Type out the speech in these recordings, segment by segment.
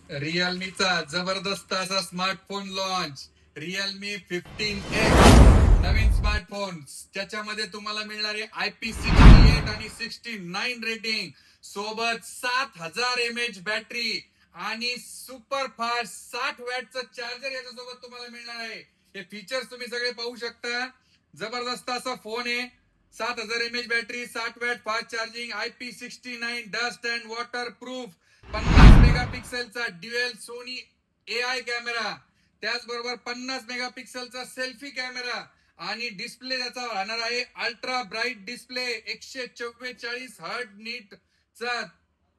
रिअलमीचा जबरदस्त असा smartphone launch Realme 15X नवीन smartphone ज्याच्यामध्ये तुम्हाला मिळणारे IP68 आणि 69 रेटिंग सोबत 7000 mAh बॅटरी आणि सुपर फास्ट 60 वॅटचं चार्जर याच्यासोबत तुम्हाला मिळणार आहे। हे फीचर्स तुम्ही सगळे पाहू शकता। जबरदस्त असा फोन आहे। 7000 mAh battery, 60 watt fast charging, IP69 dust and waterproof, 50 मेगापिक्सेलचा ड्युएल सोनी AI कॅमेरा, त्याचबरोबर 50 मेगापिक्सेलचा सेल्फी कॅमेरा आणि डिस्प्ले त्याचा राहणार आहे अल्ट्रा ब्राईट डिस्प्ले, 144 हर्ट नीटचा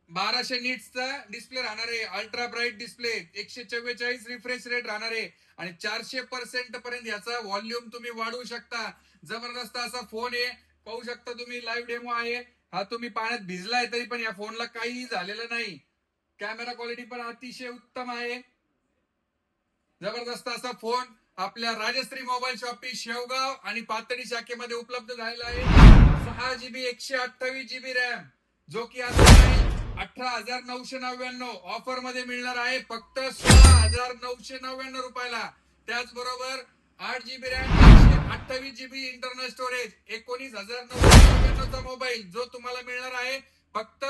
1200 निट्सचा डिस्प्ले राहणार आहे। Ultra bright display, 144 refresh rate राहणार आहे आणि 400% पर्यंत याचा व्हॉल्यूम तुम्ही वाढवू शकता। जबरदस्त असा फोन आहे, पाहू शकता तुम्ही। लाईव्ह डेमो आहे हा। तुम्ही पाण्यात भिजलाय तरी पण या फोनला काहीही झालेलं नाही। कॅमेरा क्वालिटी पण अतिशय उत्तम आहे। जबरदस्त असा फोन आपल्या राजश्री मोबाईल शॉपी शेवगाव आणि पातळी शाखेमध्ये उपलब्ध झालेला आहे। 6 GB 128 GB रॅम, जो की आता 18,999 ऑफर मध्ये मिळणार आहे फक्त 16,999 रुपयाला। त्याचबरोबर 8 GB RAM, 128 GB internal storage, 19,999 चा मोबाईल जो तुम्हाला मिळणार आहे फक्त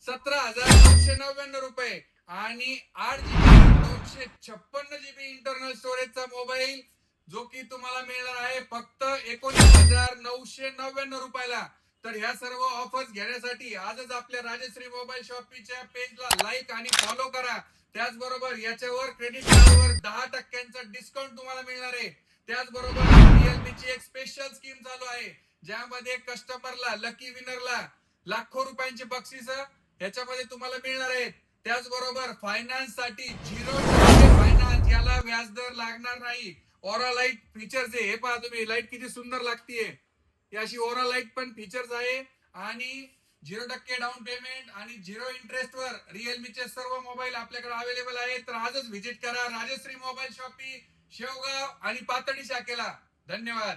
17,999 रुपये आणि 8 GB 256 GB इंटरनल स्टोरेजचा मोबाईल जो की तुम्हाला मिळणार आहे फक्त 19,999 रुपयाला। तर ह्या सर्व ऑफर्स घेण्यासाठी आजच आपल्या राजश्री मोबाईल शॉपीच्या पेजला लाईक आणि फॉलो करा। त्याचबरोबर याच्यावर क्रेडिट कार्डवर 10% डिस्काउंट तुम्हाला मिळणार आहे। त्याचबरोबर रिअलमीची एक स्पेशल स्कीम चालू आहे ज्यामध्ये कस्टमरला, लकी विनरला लाखो रुपयांचे बक्षीस ह्याच्यामध्ये तुम्हाला मिळणार आहेत। त्याचबरोबर फायनान्स साठी 0% फायनान्स, याला व्याजदर लागणार नाही। ओरा लाईट फीचर्स आहे, हे पहा तुम्ही, लाईट किती सुंदर लागतीये। याशी ओरा लाईट पण फीचर्स आहे आणि 0% डाऊन पेमेंट आणि 0 इंटरेस्ट वर रिअलमीचे सर्व मोबाईल आपल्याकडे अवेलेबल आहेत। तर आजच व्हिजिट करा राजश्री मोबाईल शॉपी शेवगाव आणि पातळी शाखेला। धन्यवाद।